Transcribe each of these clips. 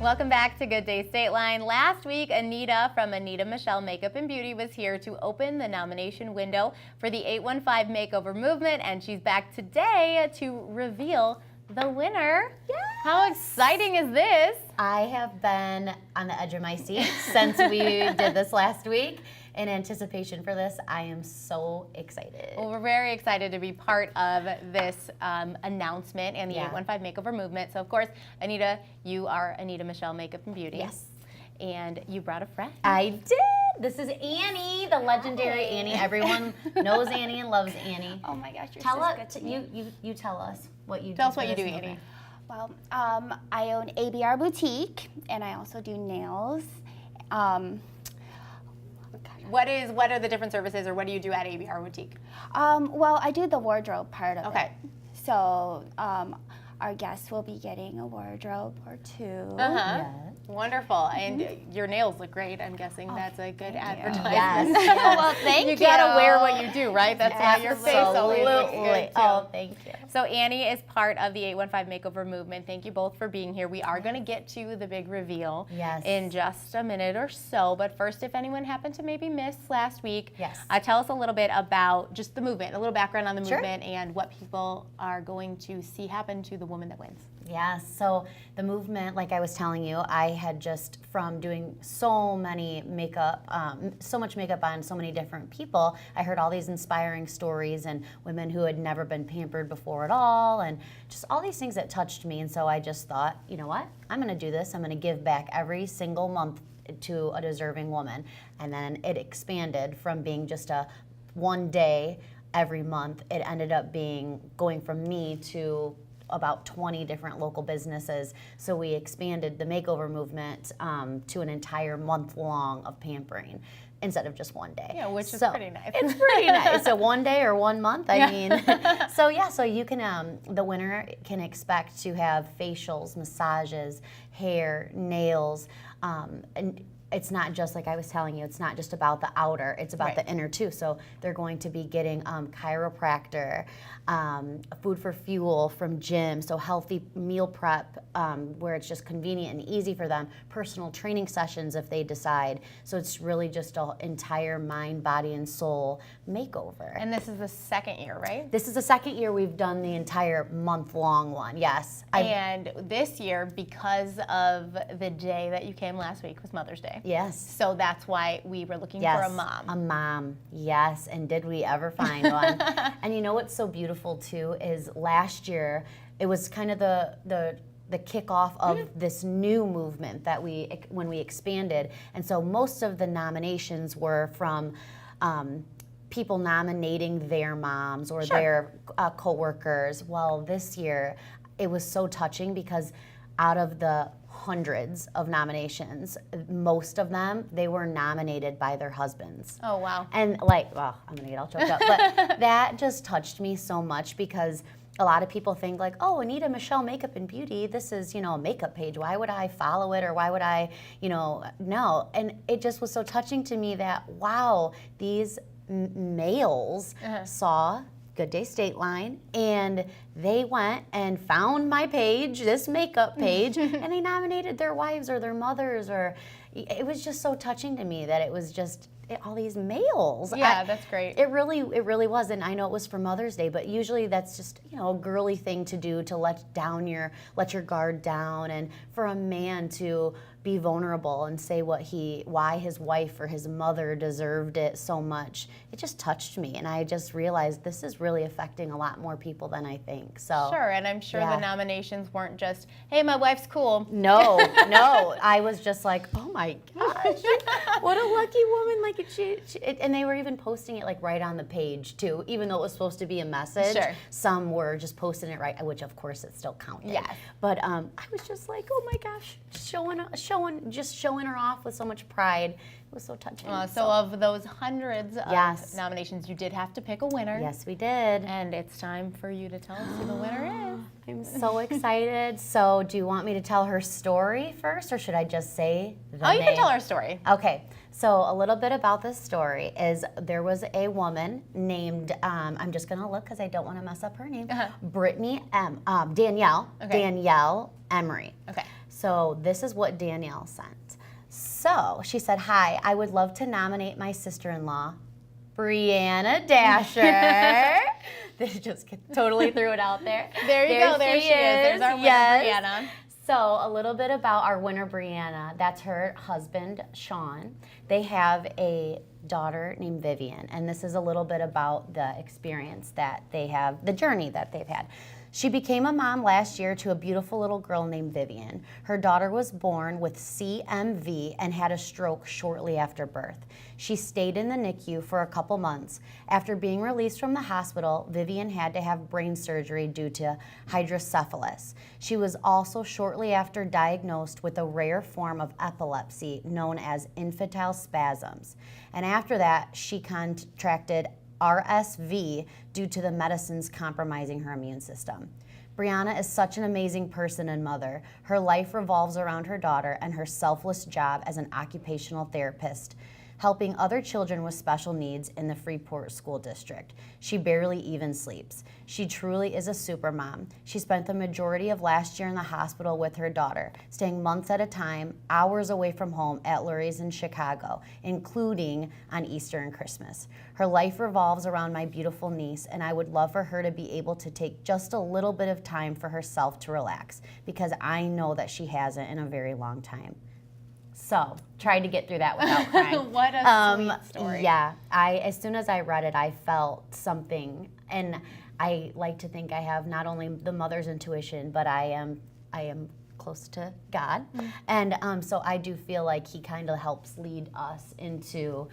welcome back to Good Day Stateline. Last week, Anita from Anita Michelle Makeup and Beauty was here to open the nomination window for the 815 Makeover Movement, and she's back today to reveal the winner. Yes. How exciting is this? I have been on the edge of my seat since we did this last week. In anticipation for this, I am so excited. Well, we're very excited to be part of this announcement and the 815 Makeover Movement. So, of course, Anita, you are Anita Michelle Makeup and Beauty. Yes. And you brought a friend. I did. This is Annie, the legendary Annie. Everyone knows Annie and loves Annie. Oh my gosh, you're Tell so us, good to me. you tell us what you do. Tell us what for you do, this Annie. movement. Well, I own ABR Boutique, and I also do nails. What are the different services, or what do you do at ABR Boutique? Well, I do the wardrobe part of Okay. it. So our guests will be getting a wardrobe or two. Yes. Wonderful. And your nails look great. I'm guessing that's a good advertisement. Yes. Well, thank you. You gotta wear what you do, right? That's why your face always looks good too. Oh, thank you. So Annie is part of the 815 Makeover Movement. Thank you both for being here. We are going to get to the big reveal in just a minute or so. But first, if anyone happened to maybe miss last week, tell us a little bit about just the movement, a little background on the movement and what people are going to see happen to the woman that wins. Yes, so the movement, like I was telling you, I had just from doing so many makeup, so much makeup on so many different people, I heard all these inspiring stories and women who had never been pampered before at all, and just all these things that touched me. And so I just thought, you know what, I'm gonna do this. I'm gonna give back every single month to a deserving woman. And then it expanded from being just a one day every month. It ended up going from me to about 20 different local businesses. So we expanded the makeover movement to an entire month long of pampering instead of just one day. Yeah, which is pretty nice. It's pretty nice. So one day or 1 month, I mean. So you can, the winner can expect to have facials, massages, hair, nails, and it's not just, like I was telling you, it's not just about the outer, it's about the inner too. So they're going to be getting chiropractor, food for fuel from gym, so healthy meal prep where it's just convenient and easy for them, personal training sessions if they decide. So it's really just an entire mind, body, and soul makeover. And this is the second year, right? This is the second year we've done the entire month-long one, yes. And this year, because of the day that you came last week, was Mother's Day. Yes. So that's why we were looking for a mom. A mom, yes. And did we ever find one? And you know what's so beautiful too is last year, it was kind of the kickoff of this new movement that when we expanded. And so most of the nominations were from people nominating their moms or their coworkers. Well, this year, it was so touching because out of the hundreds of nominations, most of them, they were nominated by their husbands. Oh, wow. And like, well, I'm gonna get all choked up, but that just touched me so much because a lot of people think like, oh, Anita Michelle Makeup and Beauty, this is, a makeup page. Why would I follow it, or why would I, no. And it just was so touching to me that, wow, these males saw Good Day Stateline, and they went and found my page, this makeup page, and they nominated their wives or their mothers, or it was just so touching to me that it was just all these males. Yeah, that's great. It really was, and I know it was for Mother's Day, but usually that's just a girly thing to do, to let your guard down, and for a man to be vulnerable and say why his wife or his mother deserved it so much. It just touched me, and I just realized this is really affecting a lot more people than I think. So sure, and I'm sure the nominations weren't just, hey, my wife's cool. No, I was just like, oh my gosh, what a lucky woman! Like and they were even posting it like right on the page too, even though it was supposed to be a message. Sure. Some were just posting it right, which of course it still counted. Yes. But I was just like, oh my gosh, showing her off with so much pride. It was so touching. So of those hundreds of nominations, you did have to pick a winner. Yes, we did. And it's time for you to tell us who the winner is. I'm so excited. So do you want me to tell her story first, or should I just say the name? You can tell her story. Okay. So a little bit about this story is there was a woman named, I'm just going to look because I don't want to mess up her name, Danielle Emery. Okay. So this is what Danielle sent. So she said, hi, I would love to nominate my sister-in-law, Brianna Dasher. This just totally threw it out there. There you go. There she is. There's our winner, Brianna. So a little bit about our winner, Brianna. That's her husband, Sean. They have a daughter named Vivian, and this is a little bit about the experience that they have, the journey that they've had. She became a mom last year to a beautiful little girl named Vivian. Her daughter was born with CMV and had a stroke shortly after birth. She stayed in the NICU for a couple months. After being released from the hospital, Vivian had to have brain surgery due to hydrocephalus. She was also shortly after diagnosed with a rare form of epilepsy known as infantile spasms. And after that, she contracted RSV due to the medicines compromising her immune system. Brianna is such an amazing person and mother. Her life revolves around her daughter and her selfless job as an occupational therapist, helping other children with special needs in the Freeport School District. She barely even sleeps. She truly is a super mom. She spent the majority of last year in the hospital with her daughter, staying months at a time, hours away from home at Lurie's in Chicago, including on Easter and Christmas. Her life revolves around my beautiful niece, and I would love for her to be able to take just a little bit of time for herself to relax, because I know that she hasn't in a very long time. So, tried to get through that without crying. What a sweet story. Yeah, as soon as I read it, I felt something, and I like to think I have not only the mother's intuition, but I am close to God, and so I do feel like He kind of helps lead us into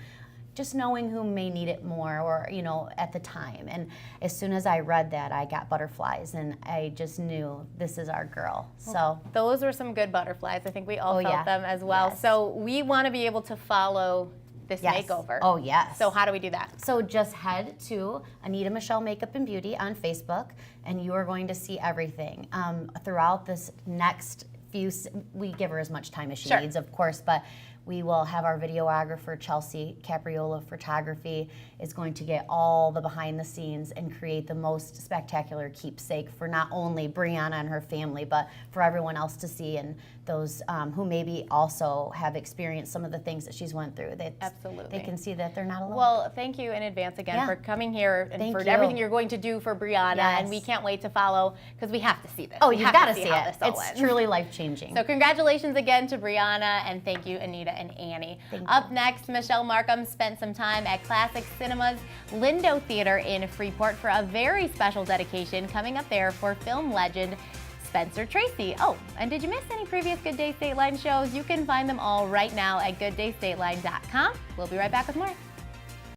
just knowing who may need it more, or at the time. And as soon as I read that, I got butterflies, and I just knew this is our girl. So those were some good butterflies. I think we all felt them as well. Yes. So we want to be able to follow this makeover. Oh, yes. So how do we do that? So just head to Anita Michelle Makeup and Beauty on Facebook, and you are going to see everything. Throughout this next we give her as much time as she needs, of course, but we will have our videographer, Chelsea Capriola Photography, is going to get all the behind the scenes and create the most spectacular keepsake for not only Brianna and her family, but for everyone else to see, and those who maybe also have experienced some of the things that she's went through. Absolutely. They can see that they're not alone. Well, thank you in advance again for coming here and for everything you're going to do for Brianna. Yes. And we can't wait to follow, because we have to see this. Oh, you've got to see it. It's truly life-changing. So congratulations again to Brianna, and thank you, Anita and Annie. Up next, Michelle Markham spent some time at Classic Cinema's Lindo Theater in Freeport for a very special dedication coming up there for film legend Spencer Tracy. Oh, and did you miss any previous Good Day Stateline shows? You can find them all right now at gooddaystateline.com. We'll be right back with more.